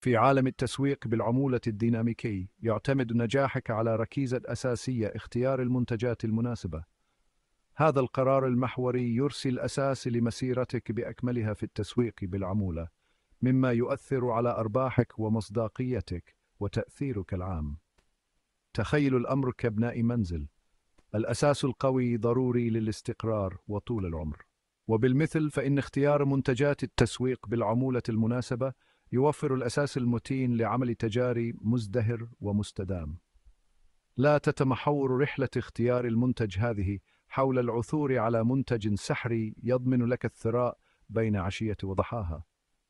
في عالم التسويق بالعمولة الديناميكي، يعتمد نجاحك على ركيزة أساسية: اختيار المنتجات المناسبة. هذا القرار المحوري يرسي الأساس لمسيرتك بأكملها في التسويق بالعمولة، مما يؤثر على أرباحك ومصداقيتك وتأثيرك العام. تخيل الأمر كبناء منزل. الأساس القوي ضروري للاستقرار وطول العمر. وبالمثل فإن اختيار منتجات التسويق بالعمولة المناسبة يوفر الأساس المتين لعمل تجاري مزدهر ومستدام. لا تتمحور رحلة اختيار المنتج هذه حول العثور على منتج سحري يضمن لك الثراء بين عشية وضحاها،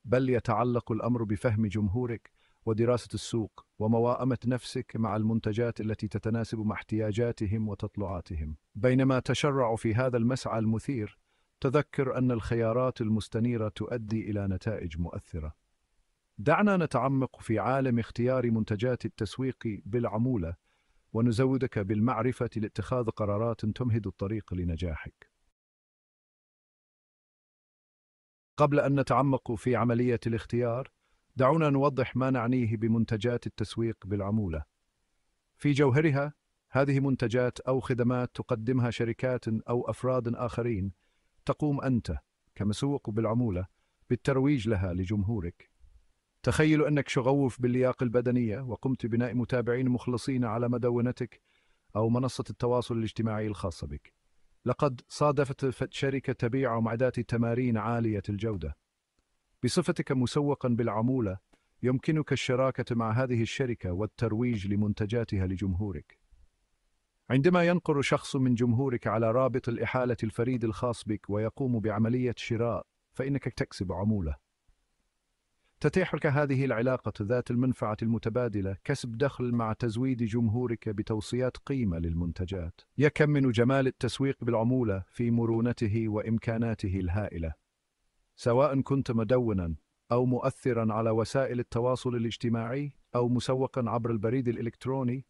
بل يتعلق الأمر بفهم جمهورك ودراسة السوق ومواءمة نفسك مع المنتجات التي تتناسب مع احتياجاتهم وتطلعاتهم. بينما تشرع في هذا المسعى المثير، تذكر أن الخيارات المستنيرة تؤدي إلى نتائج مؤثرة. دعنا نتعمق في عالم اختيار منتجات التسويق بالعمولة، ونزودك بالمعرفة لاتخاذ قرارات تمهد الطريق لنجاحك. قبل أن نتعمق في عملية الاختيار، دعونا نوضح ما نعنيه بمنتجات التسويق بالعمولة. في جوهرها، هذه منتجات أو خدمات تقدمها شركات أو أفراد آخرين، تقوم أنت كمسوق بالعمولة بالترويج لها لجمهورك. تخيل أنك شغوف باللياقة البدنية وقمت ببناء متابعين مخلصين على مدونتك أو منصة التواصل الاجتماعي الخاصة بك. لقد صادفت شركة تبيع معدات تمارين عالية الجودة. بصفتك مسوقا بالعمولة، يمكنك الشراكة مع هذه الشركة والترويج لمنتجاتها لجمهورك. عندما ينقر شخص من جمهورك على رابط الإحالة الفريد الخاص بك ويقوم بعملية شراء، فإنك تكسب عمولة. تتيح لك هذه العلاقة ذات المنفعة المتبادلة كسب دخل مع تزويد جمهورك بتوصيات قيمة للمنتجات. يكمن من جمال التسويق بالعمولة في مرونته وإمكاناته الهائلة. سواء كنت مدونا أو مؤثرا على وسائل التواصل الاجتماعي أو مسوقا عبر البريد الإلكتروني،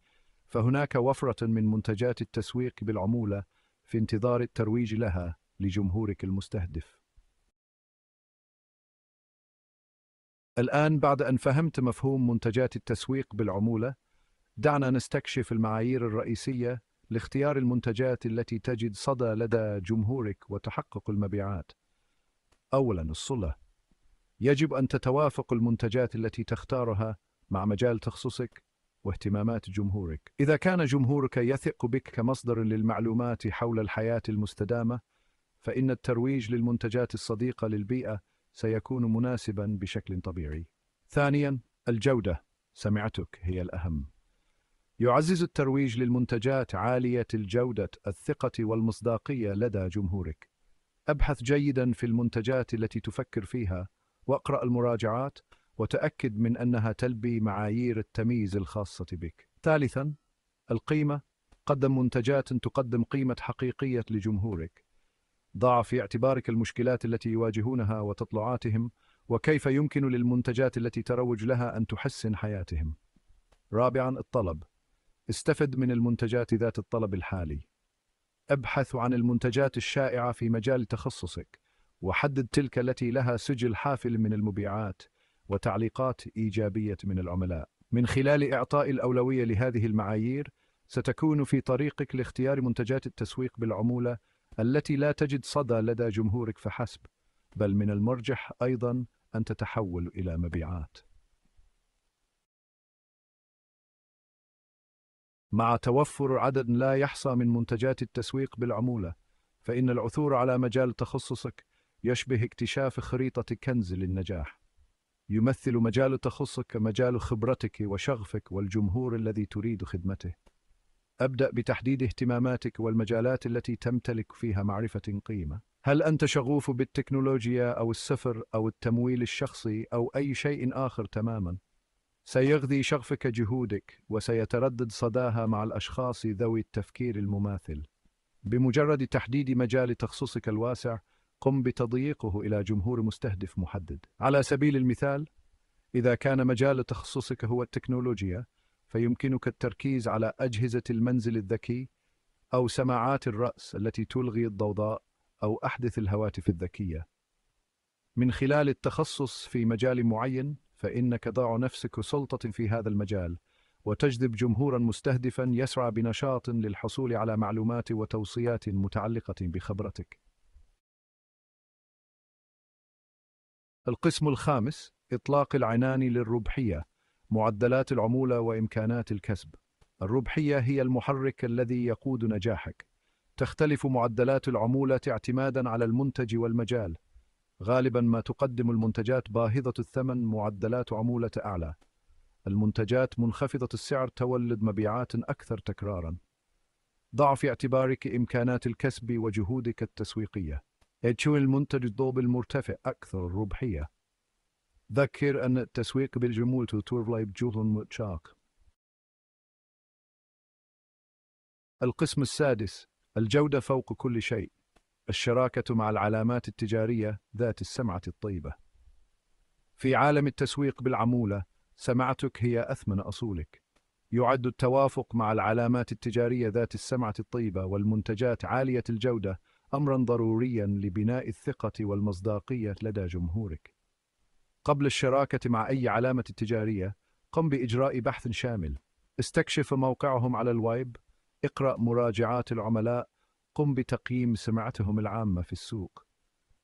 فهناك وفرة من منتجات التسويق بالعمولة في انتظار الترويج لها لجمهورك المستهدف. الآن، بعد أن فهمت مفهوم منتجات التسويق بالعمولة، دعنا نستكشف المعايير الرئيسية لاختيار المنتجات التي تجد صدى لدى جمهورك وتحقق المبيعات. أولاً، الصلة. يجب أن تتوافق المنتجات التي تختارها مع مجال تخصصك واهتمامات جمهورك. إذا كان جمهورك يثق بك كمصدر للمعلومات حول الحياة المستدامة، فإن الترويج للمنتجات الصديقة للبيئة سيكون مناسباً بشكل طبيعي. ثانياً، الجودة. سمعتك هي الأهم. يعزز الترويج للمنتجات عالية الجودة الثقة والمصداقية لدى جمهورك. أبحث جيداً في المنتجات التي تفكر فيها، واقرأ المراجعات، وتأكد من أنها تلبي معايير التمييز الخاصة بك. ثالثاً، القيمة. قدم منتجات تقدم قيمة حقيقية لجمهورك. ضع في اعتبارك المشكلات التي يواجهونها وتطلعاتهم، وكيف يمكن للمنتجات التي تروج لها أن تحسن حياتهم. رابعاً، الطلب. استفد من المنتجات ذات الطلب الحالي. ابحث عن المنتجات الشائعة في مجال تخصصك، وحدد تلك التي لها سجل حافل من المبيعات وتعليقات إيجابية من العملاء. من خلال إعطاء الأولوية لهذه المعايير، ستكون في طريقك لاختيار منتجات التسويق بالعمولة التي لا تجد صدى لدى جمهورك فحسب، بل من المرجح أيضاً أن تتحول إلى مبيعات. مع توفر عدد لا يحصى من منتجات التسويق بالعمولة، فإن العثور على مجال تخصصك يشبه اكتشاف خريطة كنز للنجاح. يمثل مجال تخصصك مجال خبرتك وشغفك والجمهور الذي تريد خدمته. أبدأ بتحديد اهتماماتك والمجالات التي تمتلك فيها معرفة قيمة. هل أنت شغوف بالتكنولوجيا أو السفر أو التمويل الشخصي أو أي شيء آخر تماماً؟ سيغذي شغفك جهودك، وسيتردد صداها مع الأشخاص ذوي التفكير المماثل. بمجرد تحديد مجال تخصصك الواسع، قم بتضييقه إلى جمهور مستهدف محدد. على سبيل المثال، إذا كان مجال تخصصك هو التكنولوجيا، فيمكنك التركيز على أجهزة المنزل الذكي أو سماعات الرأس التي تلغي الضوضاء أو أحدث الهواتف الذكية. من خلال التخصص في مجال معين، فإنك تضع نفسك سلطة في هذا المجال، وتجذب جمهورا مستهدفا يسعى بنشاط للحصول على معلومات وتوصيات متعلقة بخبرتك. القسم الخامس: إطلاق العنان للربحية، معدلات العمولة وإمكانات الكسب. الربحية هي المحرك الذي يقود نجاحك. تختلف معدلات العمولة اعتماداً على المنتج والمجال. غالباً ما تقدم المنتجات باهظة الثمن معدلات عمولة أعلى. المنتجات منخفضة السعر تولد مبيعات أكثر تكراراً. ضع في اعتبارك إمكانات الكسب وجهودك التسويقية. يكون المنتج الضوء المرتفع أكثر ربحية. ذكر أن التسويق بالجمول تطلب جهد متشاق. القسم السادس: الجودة فوق كل شيء، الشراكة مع العلامات التجارية ذات السمعة الطيبة. في عالم التسويق بالعمولة، سمعتك هي أثمن أصولك. يعد التوافق مع العلامات التجارية ذات السمعة الطيبة والمنتجات عالية الجودة أمراً ضرورياً لبناء الثقة والمصداقية لدى جمهورك. قبل الشراكة مع أي علامة تجارية، قم بإجراء بحث شامل. استكشف موقعهم على الويب، اقرأ مراجعات العملاء، قم بتقييم سمعتهم العامة في السوق.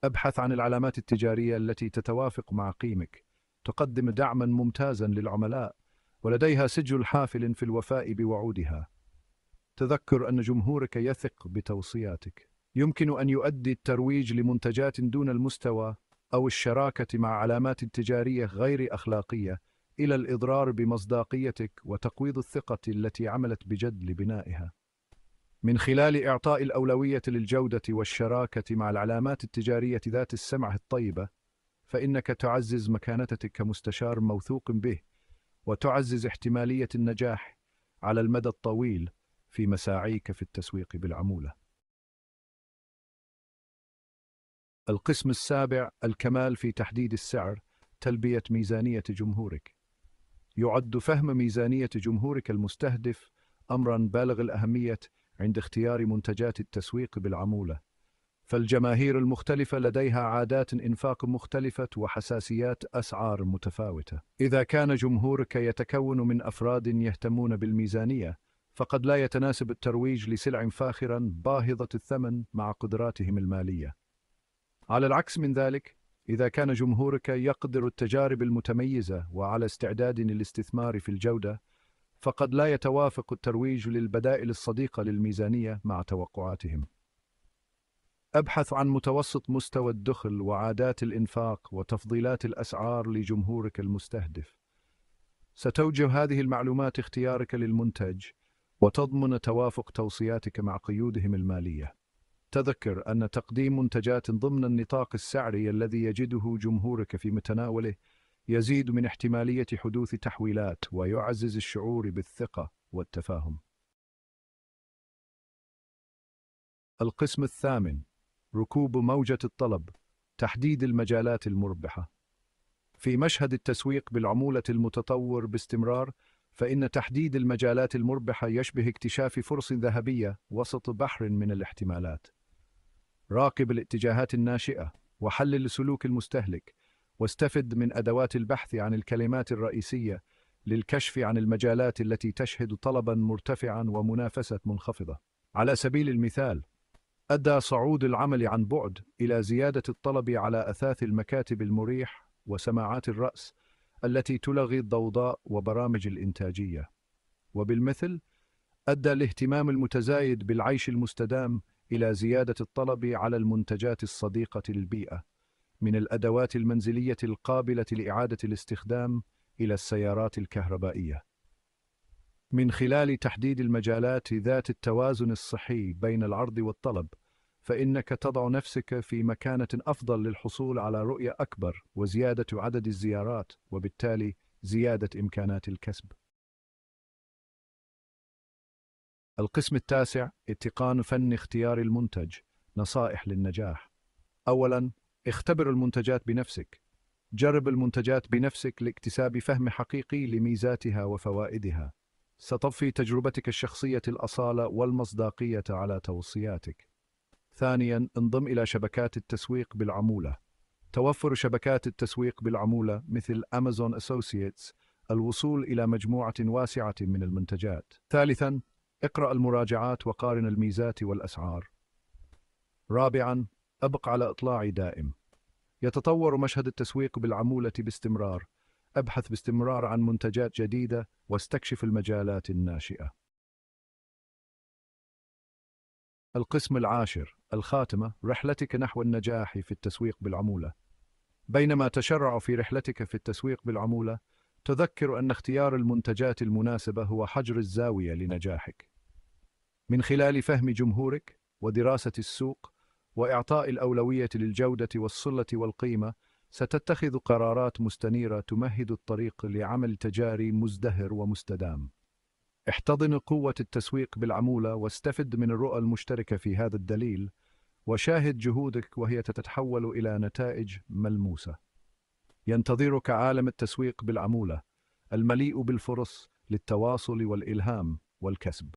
ابحث عن العلامات التجارية التي تتوافق مع قيمك، تقدم دعماً ممتازاً للعملاء، ولديها سجل حافل في الوفاء بوعودها. تذكر أن جمهورك يثق بتوصياتك. يمكن أن يؤدي الترويج لمنتجات دون المستوى أو الشراكة مع علامات تجارية غير أخلاقية إلى الإضرار بمصداقيتك وتقويض الثقة التي عملت بجد لبنائها. من خلال إعطاء الأولوية للجودة والشراكة مع العلامات التجارية ذات السمعة الطيبة، فإنك تعزز مكانتك كمستشار موثوق به، وتعزز احتمالية النجاح على المدى الطويل في مساعيك في التسويق بالعمولة. القسم السابع: الكمال في تحديد السعر، تلبية ميزانية جمهورك. يعد فهم ميزانية جمهورك المستهدف أمراً بالغ الأهمية عند اختيار منتجات التسويق بالعمولة، فالجماهير المختلفة لديها عادات إنفاق مختلفة وحساسيات أسعار متفاوتة. إذا كان جمهورك يتكون من أفراد يهتمون بالميزانية، فقد لا يتناسب الترويج لسلع فاخرة باهظة الثمن مع قدراتهم المالية. على العكس من ذلك، إذا كان جمهورك يقدر التجارب المتميزة وعلى استعداد للاستثمار في الجودة، فقد لا يتوافق الترويج للبدائل الصديقة للميزانية مع توقعاتهم. أبحث عن متوسط مستوى الدخل وعادات الإنفاق وتفضيلات الأسعار لجمهورك المستهدف. ستوجه هذه المعلومات اختيارك للمنتج وتضمن توافق توصياتك مع قيودهم المالية. تذكر أن تقديم منتجات ضمن النطاق السعري الذي يجده جمهورك في متناوله يزيد من احتمالية حدوث تحويلات ويعزز الشعور بالثقة والتفاهم. القسم الثامن: ركوب موجة الطلب، تحديد المجالات المربحة. في مشهد التسويق بالعمولة المتطور باستمرار، فإن تحديد المجالات المربحة يشبه اكتشاف فرص ذهبية وسط بحر من الاحتمالات. راقب الاتجاهات الناشئة وحلل سلوك المستهلك، واستفد من أدوات البحث عن الكلمات الرئيسية للكشف عن المجالات التي تشهد طلباً مرتفعاً ومنافسة منخفضة. على سبيل المثال، أدى صعود العمل عن بعد إلى زيادة الطلب على أثاث المكاتب المريح وسماعات الرأس التي تلغي الضوضاء وبرامج الإنتاجية. وبالمثل، أدى الاهتمام المتزايد بالعيش المستدام إلى زيادة الطلب على المنتجات الصديقة للبيئة، من الأدوات المنزلية القابلة لإعادة الاستخدام إلى السيارات الكهربائية. من خلال تحديد المجالات ذات التوازن الصحي بين العرض والطلب، فإنك تضع نفسك في مكانة أفضل للحصول على رؤية أكبر وزيادة عدد الزيارات، وبالتالي زيادة إمكانات الكسب. القسم التاسع: اتقان فن اختيار المنتج، نصائح للنجاح. أولاً، اختبر المنتجات بنفسك. جرب المنتجات بنفسك لاكتساب فهم حقيقي لميزاتها وفوائدها. ستضفي تجربتك الشخصية الأصالة والمصداقية على توصياتك. ثانياً، انضم إلى شبكات التسويق بالعمولة. توفر شبكات التسويق بالعمولة مثل أمازون أسوسييتس، الوصول إلى مجموعة واسعة من المنتجات. ثالثاً، اقرأ المراجعات وقارن الميزات والأسعار. رابعاً، أبق على إطلاع دائم. يتطور مشهد التسويق بالعمولة باستمرار. أبحث باستمرار عن منتجات جديدة واستكشف المجالات الناشئة. القسم العاشر، الخاتمة، رحلتك نحو النجاح في التسويق بالعمولة. بينما تشرع في رحلتك في التسويق بالعمولة، تذكر أن اختيار المنتجات المناسبة هو حجر الزاوية لنجاحك. من خلال فهم جمهورك ودراسة السوق وإعطاء الأولوية للجودة والصلة والقيمة، ستتخذ قرارات مستنيرة تمهد الطريق لعمل تجاري مزدهر ومستدام. احتضن قوة التسويق بالعمولة واستفد من الرؤى المشتركة في هذا الدليل، وشاهد جهودك وهي تتحول إلى نتائج ملموسة. ينتظرك عالم التسويق بالعمولة المليء بالفرص للتواصل والإلهام والكسب.